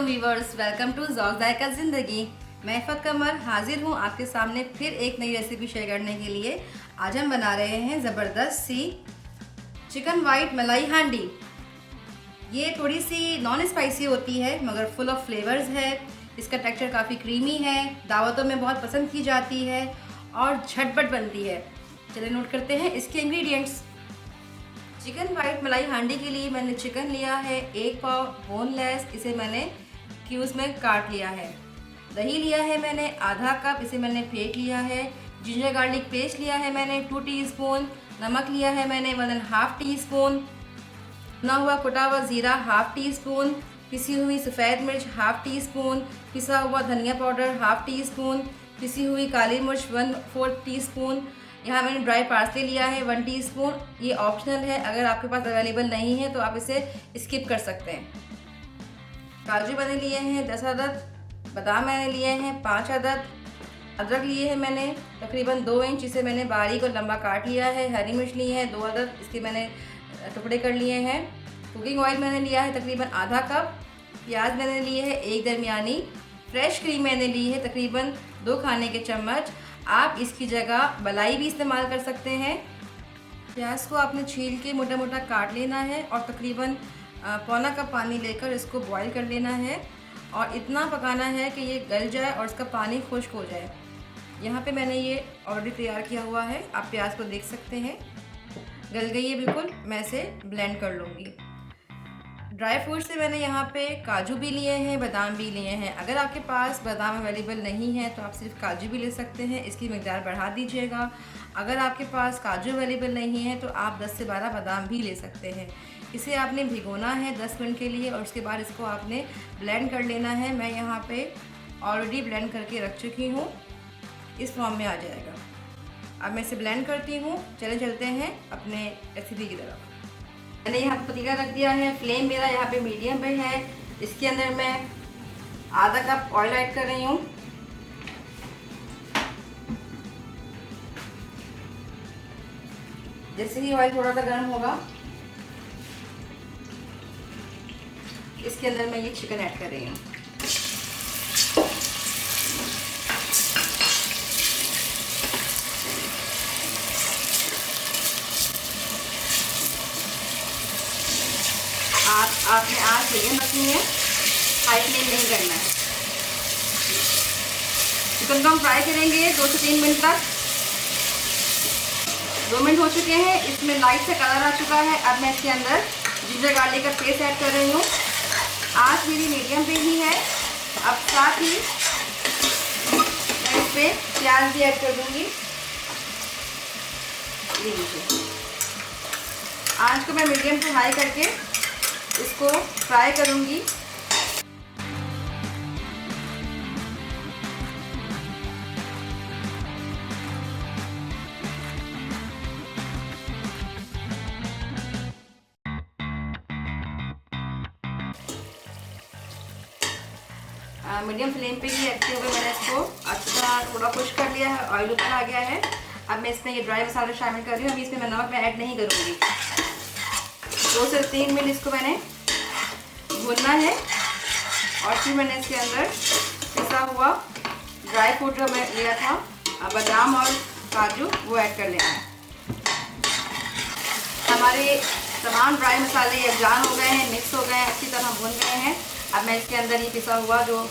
Viewers, welcome to ज़ौक़ ज़ायक़ा ज़िंदगी। मैं इफ़त कमर हाजिर हूँ आपके सामने फिर एक नई रेसिपी शेयर करने के लिए। आज हम बना रहे हैं ज़बरदस्त सी चिकन वाइट मलाई हांडी। ये थोड़ी सी नॉन स्पाइसी होती है मगर फुल ऑफ फ्लेवर्स है। इसका टेक्सचर काफ़ी क्रीमी है, दावतों में बहुत पसंद की जाती है और झटपट बनती है। चलिए नोट करते हैं इसके इंग्रेडिएंट्स। चिकन वाइट मलाई हांडी के लिए मैंने चिकन लिया है 1 पाव बोनलेस, इसे मैंने क्यूब्स में काट लिया है। दही लिया है मैंने आधा कप, इसे मैंने फेंट लिया है। जिंजर गार्लिक पेस्ट लिया है मैंने 2 टीस्पून। नमक लिया है मैंने 1.5 टीस्पून। भुना हुआ कुटा हुआ ज़ीरा 1/2 टीस्पून। पिसी हुई सफ़ेद मिर्च 1/2 टीस्पून। पिसा हुआ धनिया पाउडर 1/2 टीस्पून। पिसी हुई काली मिर्च 1/4 टीस्पून। यहाँ मैंने ड्राई पार्सले लिया है 1 टीस्पून। ये ऑप्शनल है, अगर आपके पास अवेलेबल नहीं है तो आप इसे स्किप कर सकते हैं। काजू मैंने लिए हैं 10 अदद। बादाम मैंने लिए हैं 5 अदद। अदरक लिए हैं मैंने तकरीबन 2 इंच, इसे मैंने बारीक और लंबा काट लिया है। हरी मिर्च ली है 2 अदद, इसके मैंने टुकड़े कर लिए हैं। कुकिंग ऑयल मैंने लिया है तकरीबन आधा कप। प्याज मैंने लिए है 1 दरमियानी। फ्रेश क्रीम मैंने ली है तकरीबन 2 खाने के चम्मच। आप इसकी जगह मलाई भी इस्तेमाल कर सकते हैं। प्याज को आपने छील के मोटा मोटा काट लेना है और तकरीबन पौना कप पानी लेकर इसको बॉईल कर लेना है और इतना पकाना है कि ये गल जाए और इसका पानी खुश्क हो जाए। यहाँ पे मैंने ये ऑलरेडी तैयार किया हुआ है, आप प्याज को देख सकते हैं, गल गई है बिल्कुल। मैं इसे ब्लेंड कर लूँगी। ड्राई फ्रूट से मैंने यहाँ पे काजू भी लिए हैं, बादाम भी लिए हैं। अगर आपके पास बादाम अवेलेबल नहीं है तो आप सिर्फ काजू भी ले सकते हैं, इसकी मकदार बढ़ा दीजिएगा। अगर आपके पास काजू अवेलेबल नहीं है तो आप 10 से 12 बादाम भी ले सकते हैं। इसे आपने भिगोना है 10 मिनट के लिए और उसके बाद इसको आपने ब्लेंड कर लेना है। मैं यहाँ पे ऑलरेडी ब्लेंड करके रख चुकी हूँ, इस फॉर्म में आ जाएगा। अब मैं इसे ब्लेंड करती हूँ। चलते हैं अपने रेसिपी की तरफ। मैंने यहाँ पे पतीला रख दिया है, फ्लेम मेरा यहाँ पे मीडियम पे है। इसके अंदर मैं आधा कप ऑयल ऐड कर रही हूँ। जैसे ही ऑयल थोड़ा सा गर्म होगा इसके अंदर मैं ये चिकन ऐड कर रही हूँ। आपने आँच मीडियम रखनी है, हाई फ्लेम नहीं करना है। चिकन को हम फ्राई करेंगे 2 से 3 मिनट तक। 2 मिनट हो चुके हैं, इसमें लाइट से कलर आ चुका है। अब मैं इसके अंदर जिंजर गार्लिक का पेस्ट ऐड कर रही हूँ। आँच मेरी मीडियम पे ही है। अब साथ ही मैं इस पर प्याज भी ऐड कर दूँगी। लीजिए, आँच को मैं मीडियम से हाई करके इसको फ्राई करूँगी। मीडियम फ्लेम पे ही रखते हुए मैंने इसको अच्छा थोड़ा खुश्क कर लिया है, ऑयल ऊपर आ गया है। अब मैं इसमें ये ड्राई मसाला शामिल कर रही हूँ। अभी इसमें मैं नमक ऐड नहीं करूँगी। 2 से 3 मिनट इसको मैंने भूनना है और फिर मैंने इसके अंदर पिसा हुआ ड्राई फ्रूट जो मैं लिया था, बादाम और काजू, वो ऐड कर लेना है। हमारे तमाम ड्राई मसाले यकजान हो गए हैं, मिक्स हो गए हैं, अच्छी तरह भून गए हैं। अब मैं इसके अंदर ये पिसा हुआ जो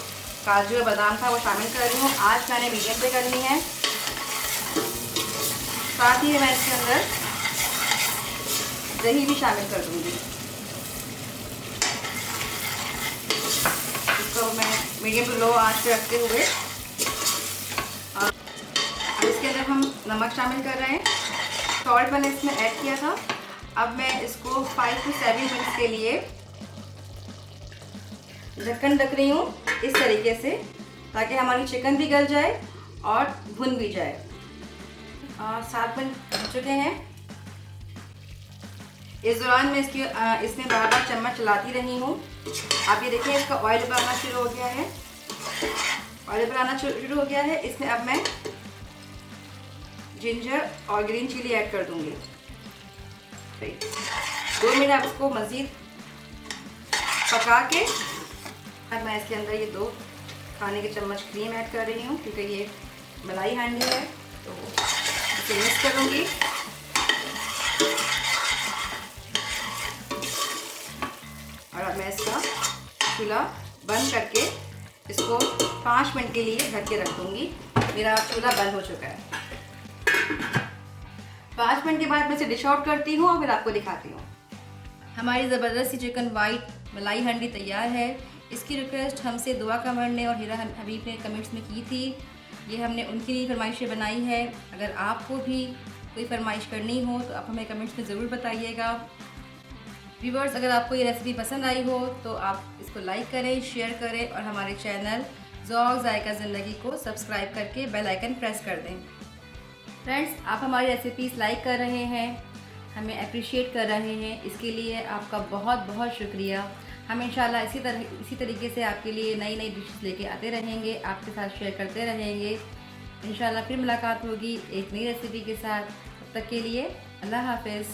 काजू और बादाम था वो शामिल कर रही हूँ। आज मैंने मीडियम पे करनी है। साथ ही मैं इसके अंदर दही भी शामिल कर दूँगी। इसको मैं मीडियम टू लो आंच पे रखते हुए, और अब इसके अंदर हम नमक शामिल कर रहे हैं। सॉल्ट मैंने इसमें ऐड किया था। अब मैं इसको 5 से 7 मिनट के लिए ढक्कन ढक रही हूँ इस तरीके से, ताकि हमारी चिकन भी गल जाए और भुन भी जाए। 7 मिनट हो चुके हैं। इस दौरान मैं इसमें बार बार चम्मच चलाती रही हूँ। आप ये देखिए इसका ऑयल ऊपर आना शुरू हो गया है। ऑयल ऊपर आना शुरू हो गया है। इसमें अब मैं जिंजर और ग्रीन चिली ऐड कर दूँगी। 2 मिनट आप इसको मज़ीद पका के अब मैं इसके अंदर ये 2 खाने के चम्मच क्रीम ऐड कर रही हूँ, क्योंकि ये मलाई हांडी है तो इसे मिक्स करूँगी। और अब मैं इसका चूल्हा बंद करके इसको 5 मिनट के लिए ढक के रख दूँगी। मेरा चूल्हा बंद हो चुका है। 5 मिनट के बाद मैं इसे डिश आउट करती हूँ और फिर आपको दिखाती हूँ। हमारी ज़बरदस्त सी चिकन वाइट मलाई हांडी तैयार है। इसकी रिक्वेस्ट हमसे दुआ कमर ने और हीरा हबीब ने कमेंट्स में की थी। ये हमने उनकी लिए फरमाइशें बनाई है। अगर आपको भी कोई फरमाइश करनी हो तो आप हमें कमेंट्स में ज़रूर बताइएगा। व्यूअर्स, अगर आपको ये रेसिपी पसंद आई हो तो आप इसको लाइक करें, शेयर करें और हमारे चैनल ज़ौक़ ज़ायक़ा ज़िंदगी को सब्सक्राइब करके बेल आइकन प्रेस कर दें। फ्रेंड्स, आप हमारी रेसिपीज़ लाइक कर रहे हैं, हमें अप्रिशिएट कर रहे हैं, इसके लिए आपका बहुत बहुत शुक्रिया। हम इंशाल्लाह इसी तरीके से आपके लिए नई नई डिशेस लेके आते रहेंगे, आपके साथ शेयर करते रहेंगे। इंशाल्लाह फिर मुलाकात होगी एक नई रेसिपी के साथ। तब तक के लिए अल्लाह हाफ़िज़।